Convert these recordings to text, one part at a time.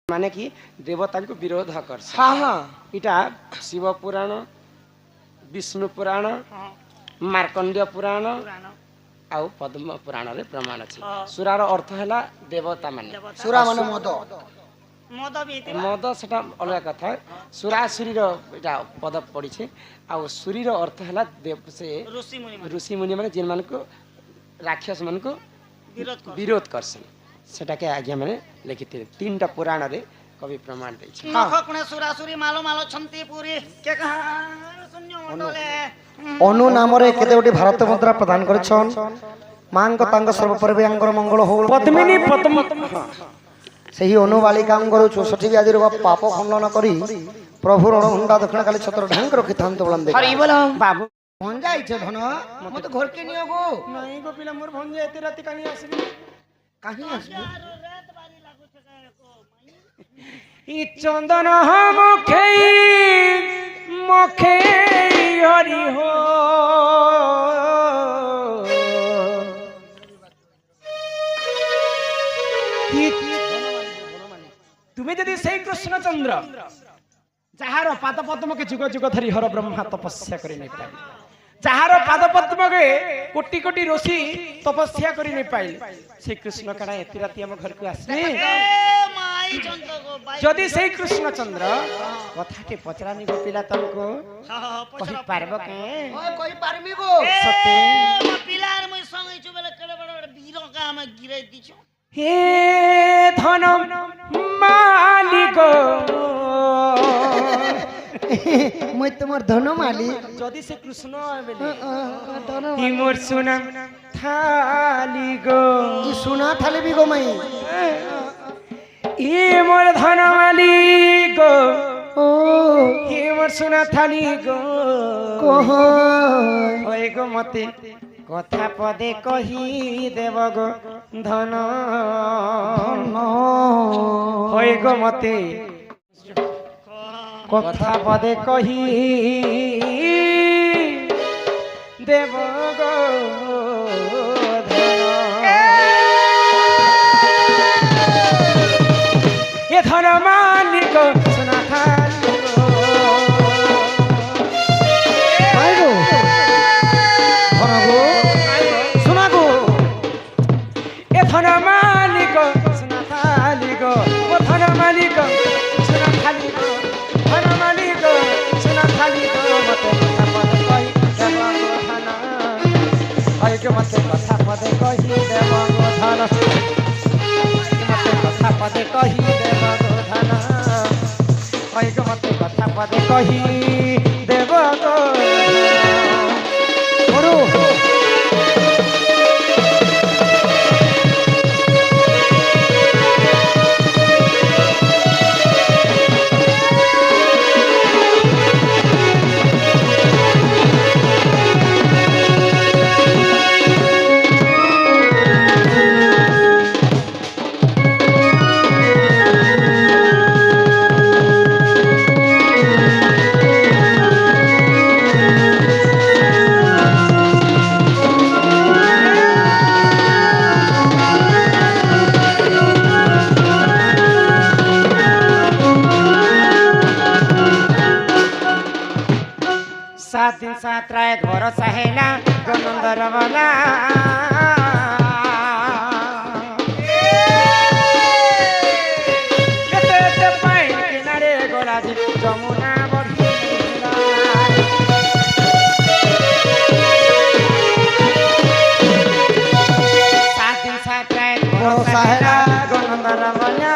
माने कि देवता को विरोध कर हाँ हाँ इटा शिव पुराण विष्णु पुराण मार्कंडेय पुराण आउ पद्म पुराण रे प्रमाण अछि सुरार अर्थ हैला देवता माने सुरा माने मद मद सेटा अलग कथा सुरासुरी रो इटा पद पड़ी छे आउ सुरी रो अर्थ हैला देव से ऋषि मुनि माने जिन मान को राक्षस मान को विरोध करसन सेटा के आज्ञा माने लिखिते तीनटा पुराण रे कवि प्रमाण दै छै नखकुणे सुरासुरी मालो मालो छन्ति पुरी के कहा शून्य मंडले अनु नाम रे केते गोटी भारत मुद्रा प्रदान करछन मांग तांग सर्वपरिव्यांगर मंगल हो पद्मिनी पद्म सही अनु बालिकांगर 64 व्याधि रोग पाप खंडन करी प्रभु रणहुंडा दक्षिण काली छत्र ढांक रखि थांत बोलन दे हरि बोल बाबू भंजा इछे धन मते घर के नियो गो नहीं गो पिला मोर भंजे एते राति कानी आसबी काहे आसबे रात बारी लागु छे को ई चंदन मुखे मुखे हरि हो तुम्हें यदि से कृष्णचंद्र जहार पाद पद्म के जुग जुग धरी हर ब्रह्मा तपस्या करि नै पाइल जहार पाद पद्म के कोटि कोटि ऋषि तपस्या करि नै पाइल से कृष्ण कणा एति राति हम घर को आसले माई चंद को बाई जदि से कृष्णचंद्र कथाटे पचरानी गो पिला तुमको कहि पारबो के ओए कोई पारमी गो सते म पिलार म संगे छु बेला केडे बडा बीरो काम गिराइ दिछु हे धन मालिक মই তোমার ধন মালি जदि से कृष्ण बेले ধন हि मोर सुना थाली गो ই সোনা থালে বি গো মাই इ मोर धन मालिक गो ও हि मोर सुना थाली गो কহ होय गो मते कथा पदे कही देव गो धन होय गो मते कथा पदे कही देव गो धन ये धन मालिक सुना थाली गो মাই গো ধন গো সোনা গো ए धन मालिक सुना थाली गो ओ धन मालिक सुना थाली गो धन मालिक सुना थाली गो मते कथा पद कही देव गो धन हरि के मते कथा पद कही देव गो धन मते कथा पद कही देव गो धन हरि के मते कथा पद कही देव गो বড় सात दिन सात रात घर सहेला गनंदर वाला केते ते पाइन किनारे गोला जी जमुना बढी सात दिन सात रात घर सहेला गनंदर वाला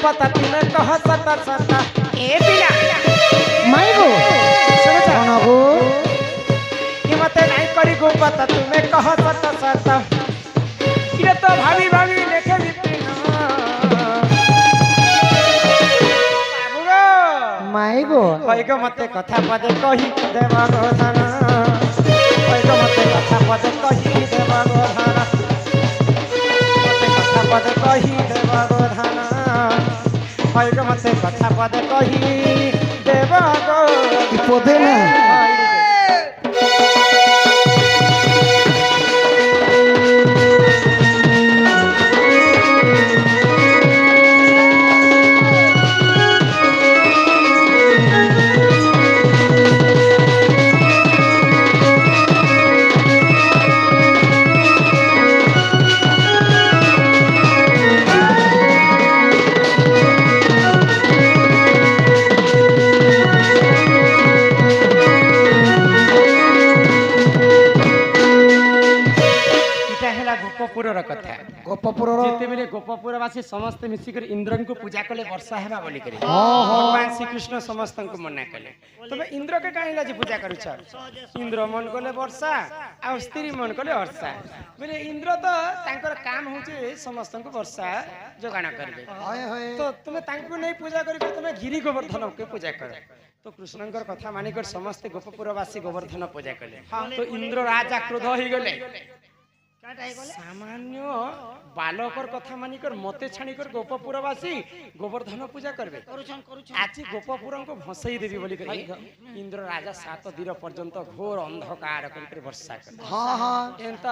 पता तुम्हें कह सता सता ए पिला মাই গো ধন গো ये मते नहीं करी गो पता तुम्हें कह सता सता ये तो भाभी भाभी लेके बिपिना बाबू गो মাই গো कही गो मते कथा पदे कही देव गो धन कही गो मते कथा पदे कही देव गो धन मते कथा पदे कही देव गो धन कही गो मते कथा पदे कही देव गो ବୋଧେ ନା এটা হেলা গোপপুরর কথা ଗୋପପୁରର যেତେবেলে গোপপুরবাসী ସମସ୍ତେ ମିଶିକରି ଇନ୍ଦ୍ରଙ୍କୁ ପୂଜା କଲେ ବର୍ଷା ହେବା ବୋଲିକରି ହଁ। ଭଗବାନ ଶ୍ରୀକୃଷ୍ଣ ସମସ୍ତଙ୍କୁ ମନା କଲେ ତମେ ଇନ୍ଦ୍ରକେ କାହିଁ ଲାଜି ପୂଜା କରୁଛ ଇନ୍ଦ୍ର ମନ କଲେ ବର୍ଷା ଆଉ ସ୍ତ୍ରୀ ମନ କଲେ ବର୍ଷା ବୋଲେ ଇନ୍ଦ୍ର ତ ତାଙ୍କର କାମ ହଉଛି ସମସ୍ତଙ୍କୁ ବର୍ଷା ଯୋଗାଣ କରିବେ ହଏ ହଏ ତ ତୁମେ ତାଙ୍କୁ ନେଇ ପୂଜା କରିକି ତୁମେ ଗିରି ଗୋବର୍ଦ୍ଧନକୁ ପୂଜା କର ତ କୃଷ୍ଣଙ୍କର କଥା ମାନିକରି ସମସ୍ତେ ଗୋପପୁରବାସୀ ଗୋବର୍ଦ୍ଧନ ପୂଜା କଲେ ତ ଇନ୍ଦ୍ର ରାଜା କ୍ରୋଧ ହେଇଗଲେ কাটা হয়ে গেলে সামান্য বালকর কথা মানিকর মতে ছাড়িকর গোপপুরবাসী গোবর্ধন পূজা করবে করুছন করুছন আজি গোপপুরଙ୍କୁ ভসাই দেবি বলি করি ইন্দ্র রাজা 7 দিন পর্যন্ত ঘোর অন্ধকার করে বর্ষা করে ହଁ ହଁ এন্তা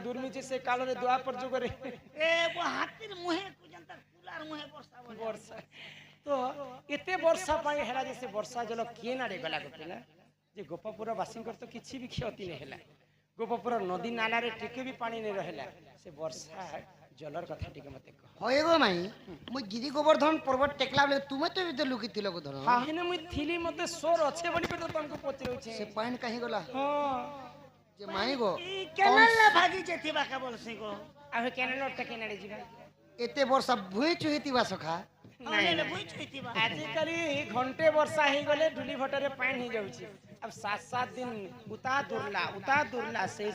দুর্মিছে সে কালরে দ্বাপর যুগরে এ হাতির মুহে কুজন্ত কুলার মুহে বর্ষা বলে বর্ষা তো এতে বর্ষা পাই হেলা যে সে বর্ষা জল কিয়ে নাড়ে গলা গোটে না যে গোপপুরবাসীଙ୍କର তো কিছু ବି କ୍ଷତି নেই হেলা গোপপুর নদী নালারে টিকে ବି পানি নেই রহিলা সে বর্ষা জলর কথা টিকে মতে কহ ହଏ ଗୋ ମାଇଁ ମୁଁ ଗିରି ଗୋବର୍ଦ୍ଧନ ପର୍ବତ ଟେକଲା ବେଳେ ତୁମେ ତ ଭିତରେ ଲୁକିଥିଲ ଗୋଧନ ହେନେ ମୁଇ ଥିଲି ମତେ ସ୍ୱର ଅଛି ବୋଲି ତ ତମକୁ ପଚାରୁଛି ସେ ପାଣି କାହିଁ ଗଲା ହଁ ଯେ ମାଇଁ ଗୋ ই কেনাল না ভাগি যেতে বাকা বলছি গো ଆଉ ହେ କେନାଲଟା କେନାଡେ ଯିବା ଏତେ ବର୍ଷା ଭୁଇଁ ଚୁହିଥିବା ସଖା নাইলে বুঝ হইতিবা ଆଜିକାଲି ଘଣ୍ଟେ ବର୍ଷା ହେଇଗଲେ ଡୁଲି ଭଟରେ ପାଣି ହେଇଯାଉଛି ଆଉ 7 ଦିନ ଉତା ଦୁର୍ଲା ସେ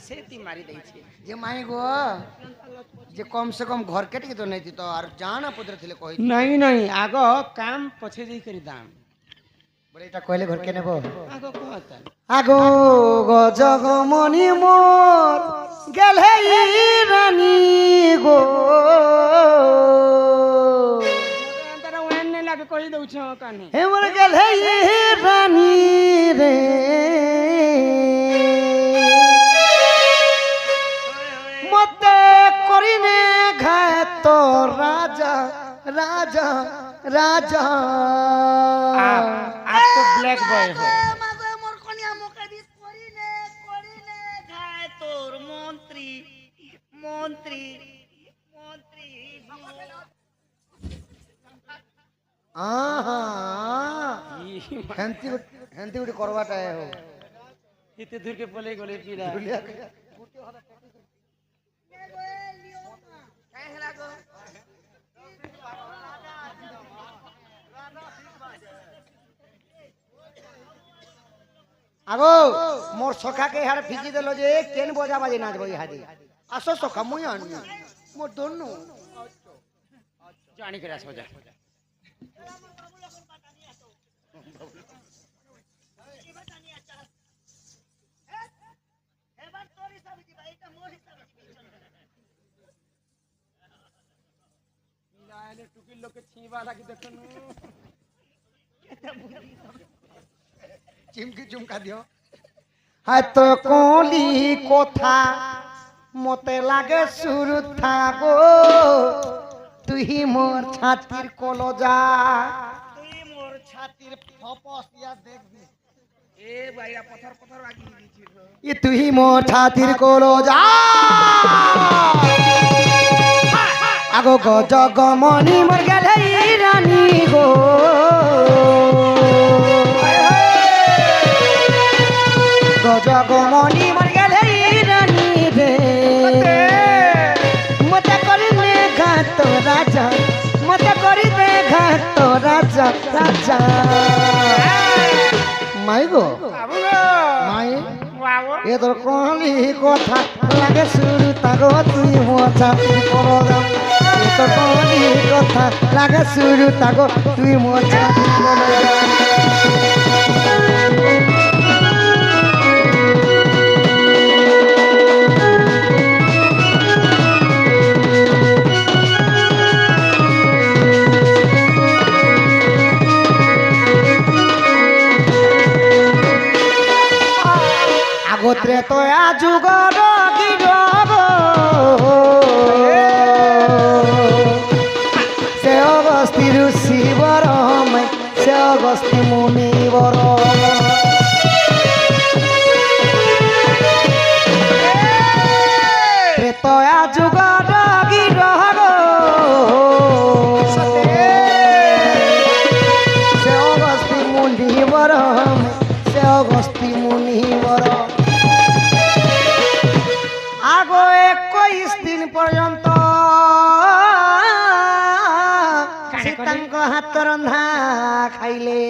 ମାରି ଦେଇଛି ଯେ ମାଇଁ ଗୋ ଯେ କମ ସେ କମ ଘର କେ ଟିକେ ତ ନେଇତି ତ ଆର ଜାଣା ପଦରେ ଥିଲେ କହି ନାଇଁ ଆଗ କାମ ପଛେ ଯାଇ କରି ଦାମ ବଲେ এটা কইলে ঘর কে নেব ଆଗ କହତା আগো গজগমনি মোর গেলে রানী গো ତାର ୱେନ୍ ଲାଗେ କହି ଦଉଛ କାନି হে মোর গেলে রানী রে মতে করিনে ঘাত রাজা রাজা রাজা आप तो ब्लैक बॉय हो মাগো মোর কনিয়া মুখে দিস করিনে করিনে খায় তোর মন্ত্রী মন্ত্রী মন্ত্রী আহা হেন্তি হেন্তি উঠে করবাটা হো इतने दूर के पले गले पीला আগো মোর সখাকে হাড় ফিকি দেলো যে কেন বজা বাজে নাচবো ইহাদি আসো সখা মুই আনি মোর দন্নু जानी के रास हो जा এবার তোর হিসাবে দিবা এটা মোর হিসাবে দিবি लाले टुकिल लोग के छीवा लागी देखो চিমকি চুমকা দিও হাই তো কলি কথা মতে লাগে শুরু থাকো তুই মোর ছাতির কলজা তুই মোর ছাতির ফপস ইয়া দেখবি এ ভাইয়া পথর পথর আগি দিছিস ই তুই মোর ছাতির কলজা আগো গজগমনি মোর গেলে রানী গো গজগমনি মোর গেলে রানী রে মতে করি দে ঘাত রাজা মতে করি দে ঘাত রাজা রাজা মাই গো बाबू गो মাই बाबू এ তোর কলি কথা লাগে শুরু তাগো তুই মোছা করো দাম এ তোর কলি কথা লাগে শুরু তাগো তুই মোছা করো দাম আগত্রে তয়া যুগর গিরব সে অগস্তি ঋষি বর সে অগস্তি মুনি বর ত্রেতয়া যুগর গিরব সে অগস্তি মুনি বর সে অগস্তি মুনি বর আগো 21 দিন পর্যন্ত সীতাঙ্ক হাত রন্ধা খাইলে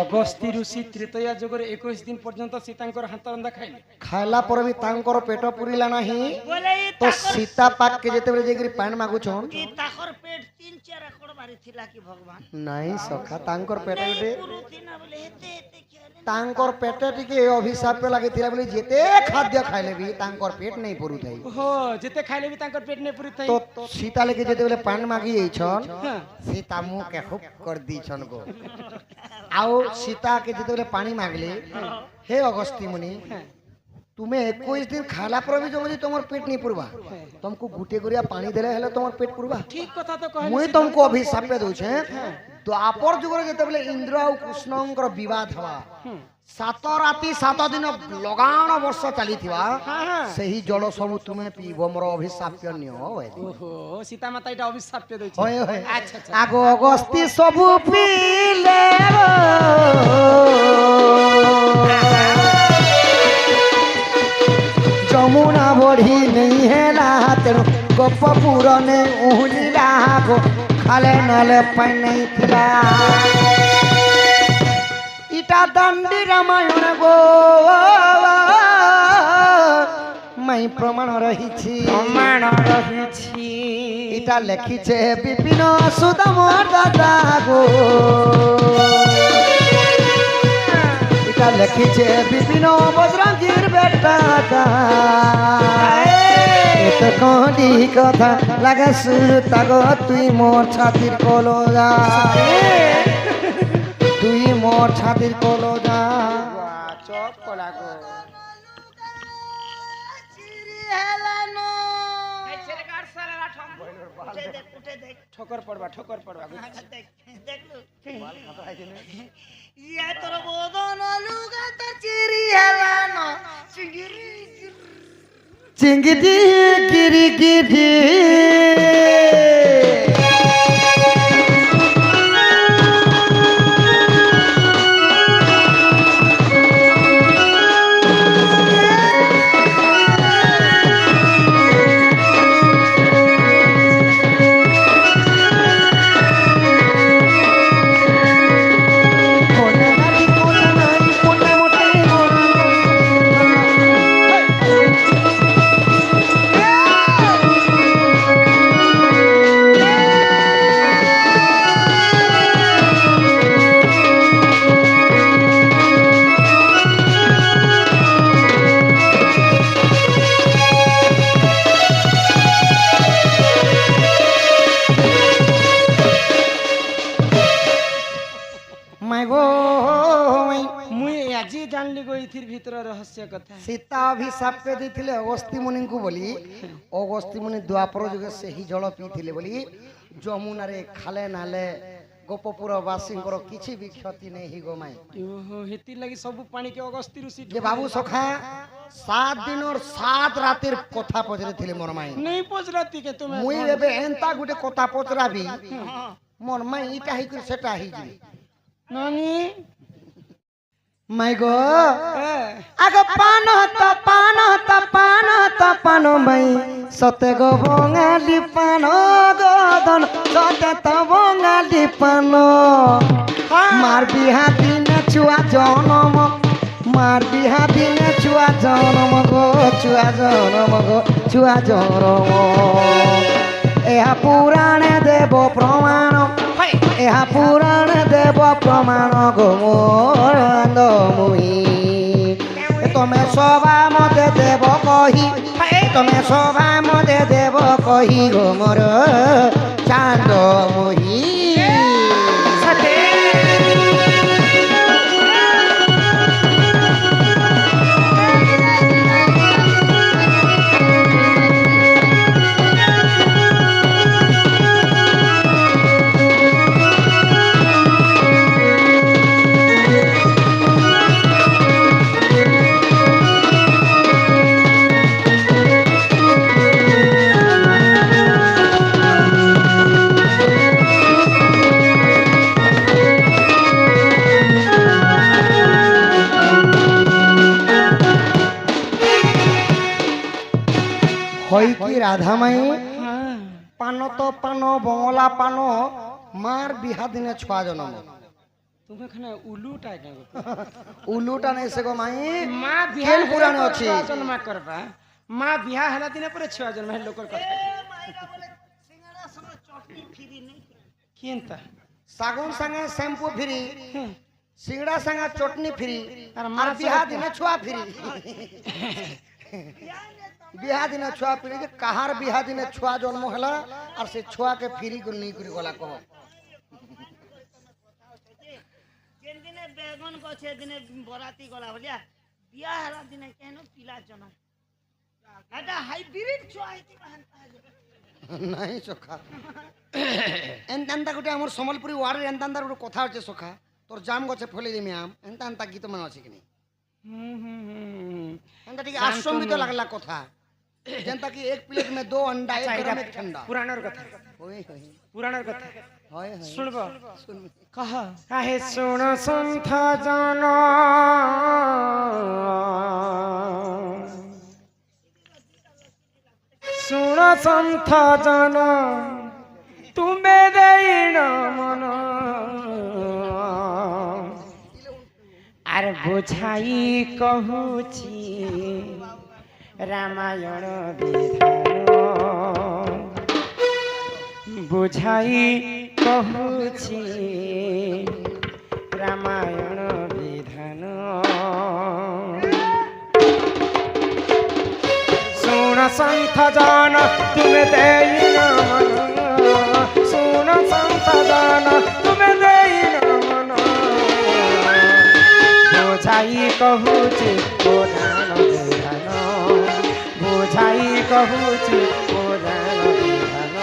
অগস্তি ঋষি ত্রেতয়া যুগর 21 দিন পর্যন্ত সীতাঙ্কর হাত রন্ধা খাইলে খাইলা পরে ବି ତାଙ୍କର ପେଟ ପୁରିଲା ନାହିଁ ବୋଲେ ତ ସୀତା ପାଖକେ ଯେତେବେଳେ ଯାଇକରି ପାଣି ମାଗୁଛନ୍ ଇ ତାକର ପେଟ 3-4 एकड़ बारी थिला कि भगवान ନାଇଁ ସଖା ତାଙ୍କର ପେଟ ଗୋଟେ ପୁରୁଥିନା ବୋଲେ ଏତେ ଏତେ ଖିଆଲେ ତାଙ୍କର ପେଟ ଟିକେ ଅଭିଶାପ ଲାଗିଥିଲା ବୋଲି ଯେତେ ଖାଦ୍ୟ ଖାଇଲେ ବି ତାଙ୍କର ପେଟ ନେଇ ପୁରୁଥାଏ ଓହୋ ଯେତେ ଖାଇଲେ ବି ତାଙ୍କର ପେଟ ନେଇ ପୁରିଥାଏ ତ ସୀତା ଲାଗି ଯେତେବେଳେ ପାଣି ମାଗି ଯାଇଛନ୍ ହଁ। ସୀତା ମୁହଁକେ ହୁକ୍ କରିଦେଇଛନ୍ ଗୋ ଆଉ ସୀତାକେ ଯେତେବେଳେ ପାଣି ମାଗିଲେ ହେ ଅଗସ୍ତି ମୁନି ତୁମେ 21 ଦିନ ଖାଇଲା ପରେ ବି ଯଦି ତମର ପେଟ ନେଇ ପୁରବା ତମକୁ ଗୁଟେ ଗୁରିଆ ପାଣି ଦେଲେ ହେଲେ ତମର ପେଟ ପୁରବା ଠିକ କଥା ତ କହିଲେ ମୁଇଁ ତମକୁ ଅଭିଶାପ ଦଉଛେ ଦ୍ୱାପର ଯୁଗରେ ଯେତେବେଳେ ଇନ୍ଦ୍ର ଆଉ କୃଷ୍ଣଙ୍କର ବିବାଦ ହବା 7 ରାତି 7 ଦିନ ଲଗାଣ ବର୍ଷ ଚାଲିଥିବା ସେହି ଜଳ ସବୁ ତୁମେ ପିଇବ ମୋର ଅଭିଶାପ୍ୟ ନିଅ ଓହୋ ସୀତା ମାତା ଏଟା ଅଭିଶାପ୍ୟ ଦଉଛି ହଏ ହଏ ଆଚ୍ଛା ଆଚ୍ଛା ଆଗ ଅଗସ୍ତି ସବୁ ପିଇଲେ ଯମୁନା ବଢି ନେଇ ହେଲା ତେଣୁ ଗୋପପୁର ନେ ଉହୁଲିଲା ଗো ଖାଲେ ନଲେ ପାଣି ନେଇ ଥିଲା ইটা দান্ডি রামায়ণ গো মাই প্রমাণ রহিছি ইটা লেখিছে বিপিন সুদাম দাদা গো ইটা লেখিছে বিপিন বজরঙ্গীর বেটা এত কহলি কথা লাগে সুর তাগো তুই মোর ছাতির কলজা তুই মোর ছাতির কলজা চপ কলা গো চিরি হেলানো এই ছেলে কার সারা ঠম উঠে দেখ ঠোকর পড়বা গো দেখ দেখলু ইয়া তোর বদন লুগা তো চিরি হেলানো চিঙ্গিরি চিঙ্গিদি গিরি গিরি জানলি গো ইথির ভিতর রহস্য কথা সীতা অভিশাপ ଦେଇଥିଲେ ଅଗସ୍ତି ମୁନିଙ୍କୁ ବୋଲି ଅଗସ୍ତି ମୁନି ଦ୍ୱାପର ଯୁଗରେ ସେହି ଜଳ ପିଇଥିଲେ ବୋଲି ଯମୁନାରେ ଖାଲେ ନାଲେ ଗୋପପୁର ବାସୀଙ୍କର କିଛି ବି କ୍ଷତି ନାହିଁ ହି ଗୋମାଇ ଓହୋ ହେତି ଲାଗି ସବୁ ପାଣି କେ ଅଗସ୍ତି ଋଷି ଯେ ବାବୁ ସଖା 7 ଦିନର 7 ରାତିର କଥା ପଚରିଥିଲେ ମୋର ମାଇ नहीं पचराती के तुम ମୁଇ ଏବେ ଏନ୍ତା ଗୋଟେ କଥା ପଚରାବି ମୋର ମାଇ ଇଟା ହେଇକରି ସେଟା ହେଇଯିବି नानी ମାଇ ଗୋ ଆଗ ପାନ ପାନ ମାଇ ସତେ ଗো ବଙ୍ଗାଲି ପାନ ଗଦନ ସତେ ତ ବଙ୍ଗାଲି ପାନ ମାର বিহা দিনে ছুয়া জনম মার বিহা দিনে ছুয়া জনম গো ছুয়া জনম ଏହା ପୁରାଣେ ଦେବ ପ୍ରମାଣ ଏହା ପୁରାଣେ ଦେବ ପ୍ରମାଣ ଗো ମୋର ମୁଇ ତମେ ସଭା ମତେ ଦେବ କହି ତମେ ସଭା ମତେ ଦେବ କହି ଗো ମୋର ଚାନ୍ଦ ମୁଇ হই কি রাধা মাই হ্যাঁ পান তো পান বঙলা পান মার বিহা দিনে ছুয়া জনম তুমি এখানে উলুটা কেন উলুটা নেই সে গো মাই মা বিহা কেন পুরাণে ଅଛି ছুয়া জন্ম করবা মা বিহা হেলা দিনে পরে ছুয়া জন্ম হে লোকর কথা সিঙ্গাড়া সঙ্গে চটনি ফ্রি নেই কেনতা সাগুন সঙ্গে শ্যাম্পু ফ্রি হ্যাঁ সিংড়া সঙ্গে চটনি ফ্রি আর আর মার বিহা সঙ্গে- দিনে ছুয়া ফ্রি বিহা দিনে ছুয়া ফ্রি যে কাহার বিহা দিনে ছুয়া জন্ম হেলা আর সে ছুয়া কে ফ্রি করে নেই করে গলা কহ যেন দিনে বেগুন গছে দিনে বরাতি গলা বলিয়া বিয়া হেলা দিনে কেন পিলা জনম এটা হাইব্রিড চুয়াইতি নাই সখা এনতা গোটে আমার সম্বলপুরি ওয়ার্ডের এনতান্তার গোটে কথা হচ্ছে সখা তোর জাম গছে ফলে দেমি আম এনতা এনতা গীত মানে আছে কিনি এনতা ঠিক আশ্রমিত লাগলা কথা যেনতা কি এক প্লেট में 2 अंडा एक गरम एक ठंडा পুরাণের কথা होय होय পুরাণের কথা होय होय শুনব सुन কহা আহে শুণ সন্থ জন শুণ সন্থ জন তুমি দেইন মন আর বুঝাই কহুছি রামায়ণ বিধান বুঝাই কহুছি রামায়ণ বিধান শুণ সন্থ জন তুমি দেইন মন শুণ সন্থ জন তুমি দেইন মন বুঝাই কহুছি পুরাণ বিধান বুঝাই কহুছি পুরাণ বিধান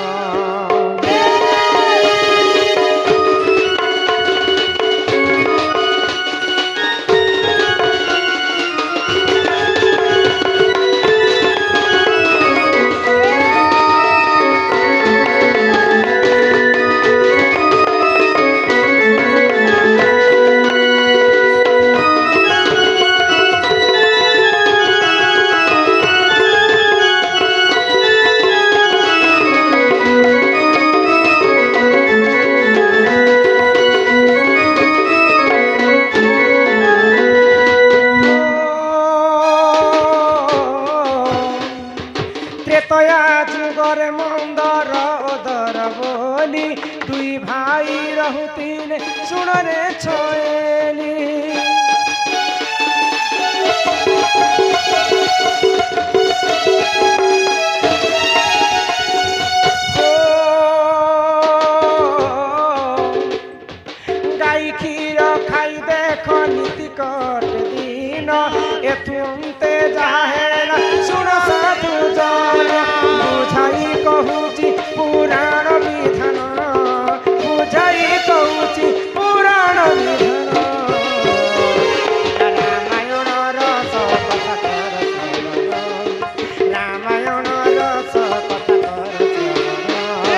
ত্রেতয়া যুগরে মন্দর ওদর বলি দুই ভাই রহুতিলে শুণরে ছয়েলি গাই ক্ষীর খাই দেখ নীতি কট দিন এথুমতে যাহেলা শুণ সাধু জন বুঝাই কহুছি পুরাণ বিধান বুঝাই কহুছি পুরাণ বিধান রামায়ণ রস কথা কর শ্রবণ রামায়ণ রস কথা কর শ্রবণ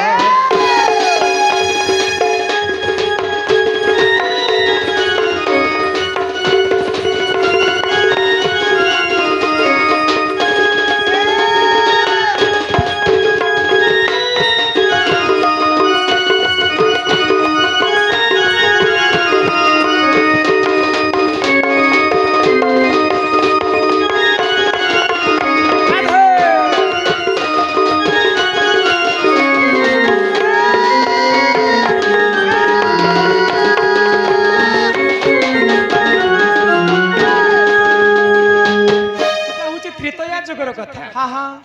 ত্রেতয়া যুগর কথা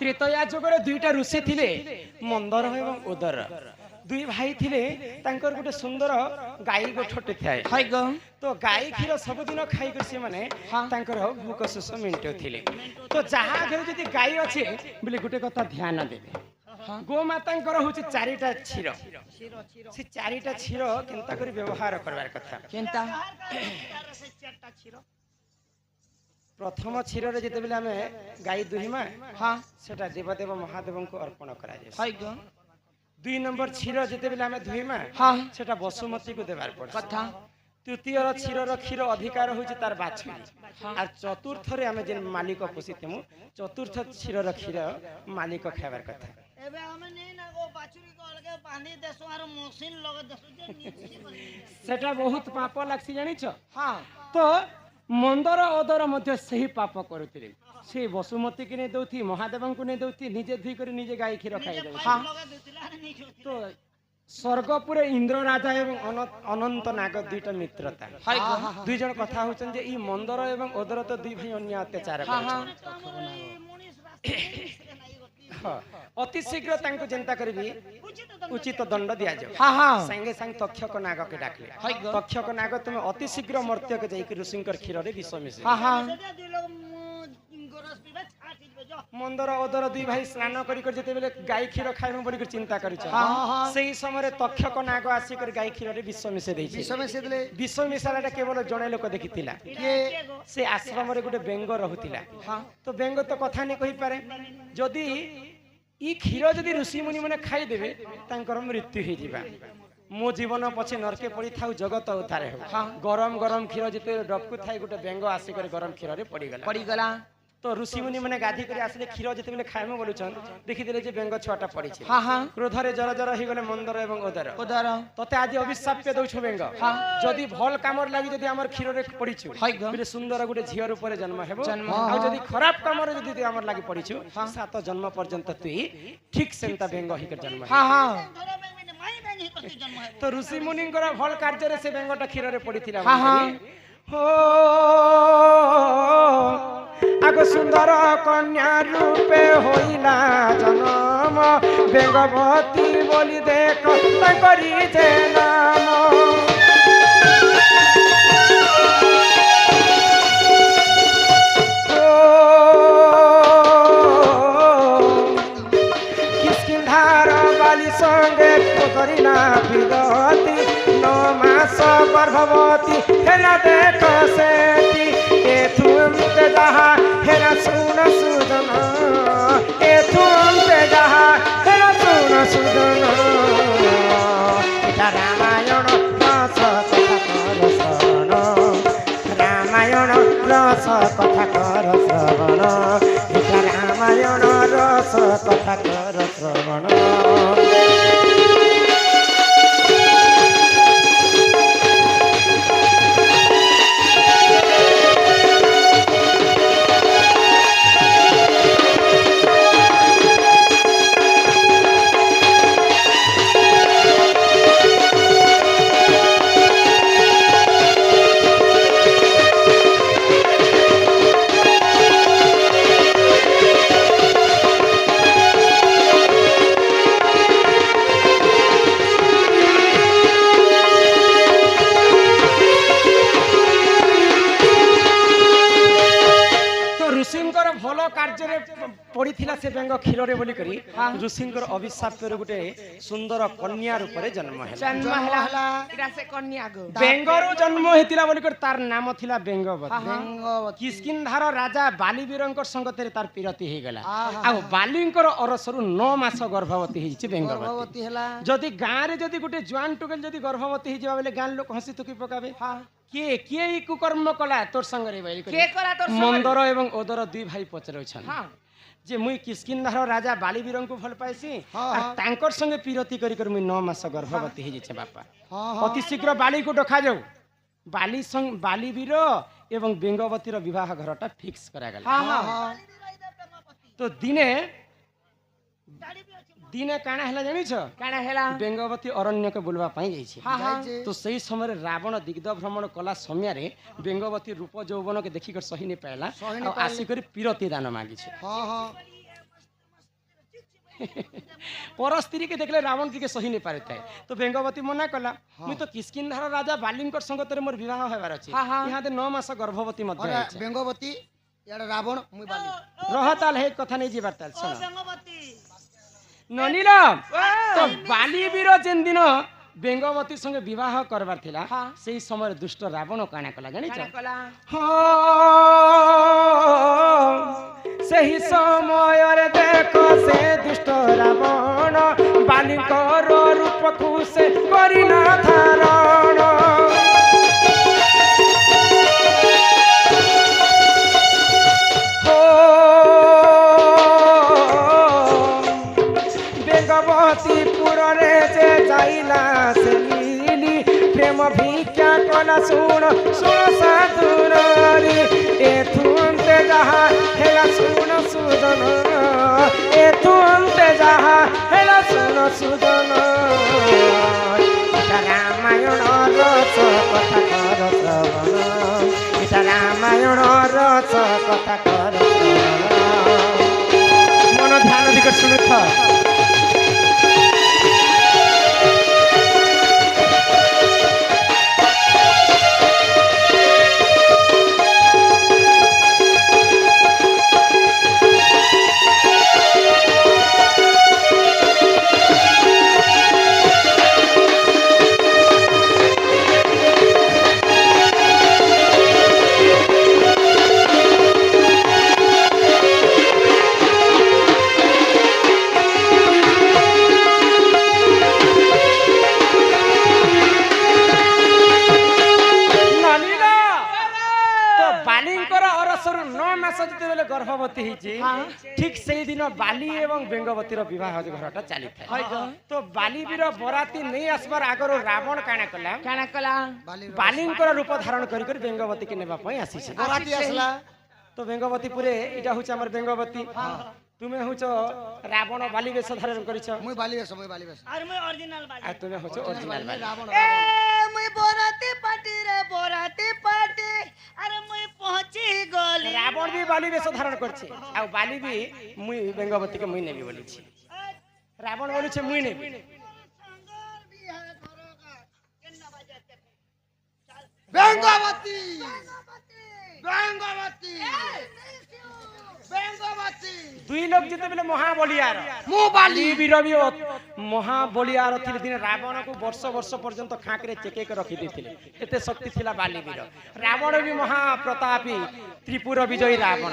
ত্রেতয়া যুগর দুইটা ঋষি থিলে মন্দর এবং উদর দুই ভাই থিলে তাঙ্কর গোটে সুন্দর গাଈ গোঠଟେ ଥାଏ তো গাଈ କ୍ଷୀର ସବୁଦିନ ଖାଇକରି ସେମାନେ ତାଙ୍କର ଭୋକ ଶୋଷ ମେଣ୍ଟଉଥିଲେ ତ ଯାହା ଘରେ ଯଦି ଗାଈ ଅଛି ବୋଲି ଗୋଟେ କଥା ଧ୍ୟାନ ଦେବେ ଗୋମାତାଙ୍କର ହଉଛି 4ଟା କ୍ଷୀର ସେ 4ଟା କ୍ଷୀର କେନ୍ତା କରି ବ୍ୟବହାର କରିବାର କଥା କେନ୍ତା ସେ ଚାରଟା କ୍ଷୀର ପ୍ରଥମ କ୍ଷୀରରେ ଯେତେବେଳେ ଆମେ ଗାଈ ଦୁହିମା ସେଟା ଦେବଦେବ ମହାଦେବଙ୍କୁ ଅର୍ପଣ କରାଯାଏ 2 ନମ୍ବର କ୍ଷୀର ଯେତେବେଳେ ଆମେ ଦୁହିମା ସେଟା ବସୁମତୀକୁ ଦେବାର ପଡେ କଥା तृतीय क्षीर क्षीर अधिकार हूँ तार बाछुरी और चतुर्थ रे आमे जे मालिक पोषिथमु चतुर्थ क्षीर क्षीर मालिक खाइबार कथा एबे हमें नहीं ना गो बाछुरी को अलगे बांधी देसो आरो मशीन लगे देसो जे नीचे करी सेटा बहुत पाप लागसी जानि छ हां तो मंदर ओदर मध्य सही पाप करुथिले से वसुमती के ने दउथी महादेव को ने दउथी निजे धुई कर निजे गाय खीर खाइ दउ हां तो स्वर्गपुर इंद्र राजा एवं अनंत नाग दुईटा मित्रता दुई जन कथा होचन जे ई मंदर एवं ओदर तो दुई भाई अन्य अत्याचार अति शीघ्र तांको चिंता करबी उचित दंड दिया जाओ संगे संग तक्षक नाग के डाकले तक्षक नाग तुम अति शीघ्र मर्त्य के जाई ऋषिंकर क्षीर रे विष मिसे मंदर ओदर दुई भाई स्नान करी कर जते बेले गाय क्षीर खाइबो बोली कर चिंता करिछ सेही समय तक्षक नाग आसी कर गाय क्षीर रे विष मिसे देछि विष मिसे देले विष मिसालाटा केवल जणे लोक देखितिला के से आश्रम रे गुटे बेंग रहुतिला तो बेंग तो कथा नै कहि पारे जदी ई क्षीर जदी ऋषि मुनि माने खाइ देबे तांकर मृत्यु हे जिबा मो जीवन पछे नरके पड़ी थाउ जगत उतारे हो गरम गरम क्षीर जते डबकु थाई गुटे बेंग आसी कर गरम क्षीर रे पड़ी गला तो ऋषि मुनि माने गाधी कर आसले क्षीर जते बेले खाइमो बोलुछन देखि देले जे बेंग छुआटा पड़ी छै क्रोध रे जर जर हि गले मंदर एवं ओदर तते आज अभिशाप पे दउछ बेंग जदी भल कामर लागि जदी हमर क्षीर रे पड़िछु बिले सुंदर गुटे झियर ऊपर जन्म हेबो आ जदी खराब कामर जदी हमर लागि पड़िछु सात जन्म पर्यंत तुई ठीक सेंता बेंग हि कर जन्म तो ऋषि मुनि भल कार्य रे से बेंगटा क्षीर रे पड़िथिला हो आगो सुंदर कन्या रूपे होइला जन्म बेंगवती बोली देख ताकरी जे नाम किसकिंधार बाली संगे करिना विदती 9 मास गर्भवती हेला देख सेती ए तुम ते जहा हेरा सुन सुदन ए तुम ते जहा हेरा सुन सुदन এটা রামায়ণ রস কথা কর শ্রবণ রামায়ণ রস কথা কর শ্রবণ এটা রামায়ণ রস কথা কর শ্রবণ पड़ीथिला से बेंग क्षीर रे बोली करी ऋषिंकर अभिशाप रे गुटे सुंदर कन्या रूप रे जन्म हैला इरा से कन्या गो बेंगरो जन्म हेतिला बोली कर तार नाम थिला बेंगवती किसकिंधार राजा बालीवीरंकर संगते तार पीरती हे गेला आ बालींकर अरसरु 9 मास गर्भवती हिछि बेंगवती हैला जदी गां रे जदी गुटे जवान टुकेल जदी गर्भवती हि जेबा बेले गां लोक हंसी तुकी पकाबे के ई कुकर्म कला तोर संग रे बैल के कला तोर संग मंदर एवं ओदर दुई भाई पचरौ छन जे मुई किसकिंधार राजा बालीवीरं को भल पाइसी आ तांकर संगे पीरती करी कर मुई 9 मास गर्भवती हि जे बापा अति शीघ्र बाली को डखा जाऊ बाली संग बालीवीर एवं बेंगवती रो विवाह घरटा फिक्स करा गेल तो दिने काना हैला जानि छ काना हैला बेंगवती अरण्य के बुलवा पाई जाई छी तो सही समय रावण दिग्ध भ्रमण कला समय रे बेंगवती रूप यौवन के देखि कर सही नै पाला आ आसी कर पीरती दान मांगी छ पर स्त्री के देखले रावण के सही नै पारे थाए तो बेंगवती मना कला मुई तो किसकिंधार राजा बालींकर संगत रे मोर विवाह हेबार अछि यहाँ दे 9 मास गर्भवती मध्य अछि बेंगवती यार रावण मुई बाली रहताल हे कथा नै जीबाताल सुन बेंगवती ननीराम तो बालीवीर जेन दिन बेंगवती संगे विवाह करबार थिला सेही समय दुष्ट रावण काना कला जानि छ सेही समय रे देखो से दुष्ट रावण बालीकर रूप को से करिना धारण कला सुन सुन साधुरी एथुंते जहा हेला सुन सुजन एथुंते जहा हेला सुन सुजन रामायण रस कथा कर श्रवण इटा रामायण रस कथा कर मन ध्यान दिकर सुनुथ गर्भवती ठीक से दिन बाली एवं बेंगवतीर विवाह घरटा चली तो बालीवीर बराती नहीं आसबार आगर रावण काना कला बालींकर रूप धारण कर बेंगवती के नेबा पई आसी बराती आसला तो बेंगवती पुरे इटा हुच हमर बेंगवती तुमे हुच रावण बाली वेश धारण करिछ मुई बाली वेश और मैं ओरिजिनल बाली आ तुमे हुच ओरिजिनल बाली रावण ए मैं बोराती पार्टी रे बोराती पार्टी अरे मैं पहुंची गली रावण भी बाली वेश धारण करछे आ बाली भी मुई बेंगवती के मुई नेबी बोली छी रावण बोली छे मुई नेबी बेंगवती बेंगवती बेंगवती दुई लोग जिते बेले महाबलियार मु बाली वीर भी महाबलियार थिले दिन रावण को वर्ष वर्ष पर्यंत खाकरे चेके के रखि देथिले एते शक्ति थिला बाली वीर रावण भी महाप्रतापी त्रिपुर विजयी रावण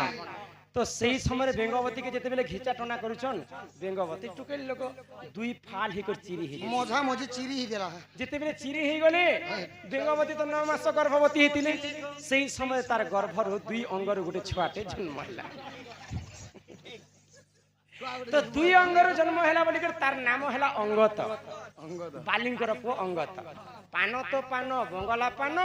तो सही समय बेंगवती के जिते बेले घिचा टना करूछन बेंगवती टुकेल लोक दुई फाल ही कर चिरी ही मजा मजी चिरी ही देला जिते बेले चिरी ही गले बेंगवती तो 9 मास गर्भवती हेतिले सही समय तार गर्भर दुई अंगर गुटे छुआटे जन्म हला तो दुई अंगर जन्म हैला बोली कर तार नाम हैला अंगत बालिंकर पुओ अंगत पान तो पान बंगला पान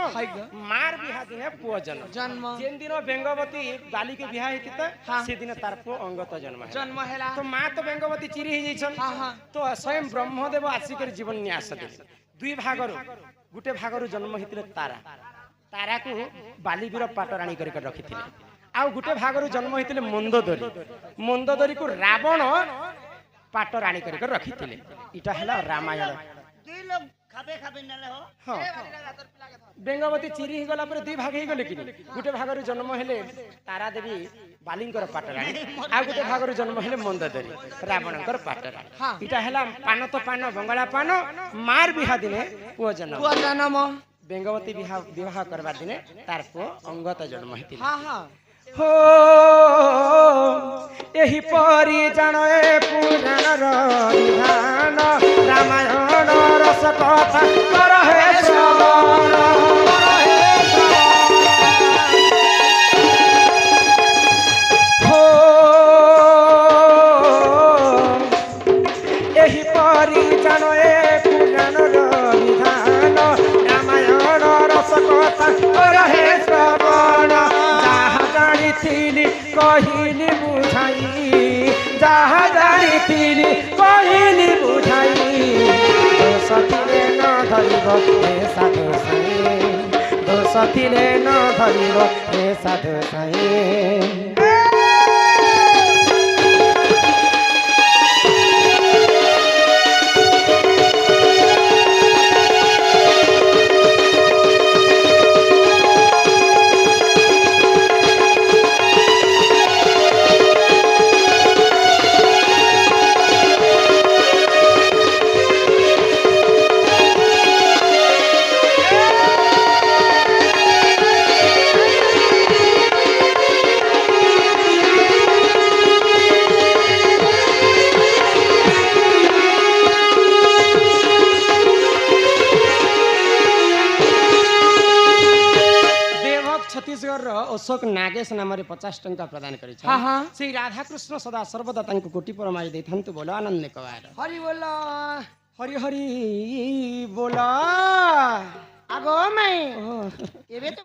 मार बिहा दिने पुओ जन्म जेन दिन बेंगवती बाली के बिहा हेति त से दिन तार पुओ अंगत जन्म हैला तो मां तो बेंगवती चिरी ही जइछन तो स्वयं ब्रह्मदेव आसी कर जीवन न्यास दे दुई भागरु गुटे भागरु जन्म हेतिले तारा को बाली वीर पाटराणी कर रखिथिले आ गुटे भागरु जन्म हेतिले मंदोदरी को रावण पाट राणी कर रखिथिले इटा हला रामायण दुई लोग खाबे खाबे नले हो हां बेंगवती चिरी ही गला पर दुई भाग ही गले कि गुटे भागरु जन्म हेले तारा देवी बालिंकर पाट राणी आ गुटे भागरु जन्म हेले मंदोदरी रावणकर पाट राणी इटा हला पान तो पान बंगला पान मार बिहा दिने पुओ जन्म बेंगवती विवाह करबा दिने तार पुओ अंगत जन्म हेतिले हो एही परी जानो ए पुराण विधान रामायण रस कथा कर हे श्रवण हो एही परी जानो ए पुराण विधान रामायण रस कथा कर हे श्रवण कहिली बुझाई जहाँ जानी कहिली बुझाई दोष थिले न धरिब हे साधु साई दोष थिले न धरिब हे साधु साई अशोक नागेश नाम 50 टंका प्रदान करी श्री राधा कृष्ण सदा सर्वदा कोटि परमाई देथंतु बोला आनंद कवार हरि बोला हरि हरि बोला আগো মাই ও এবে তো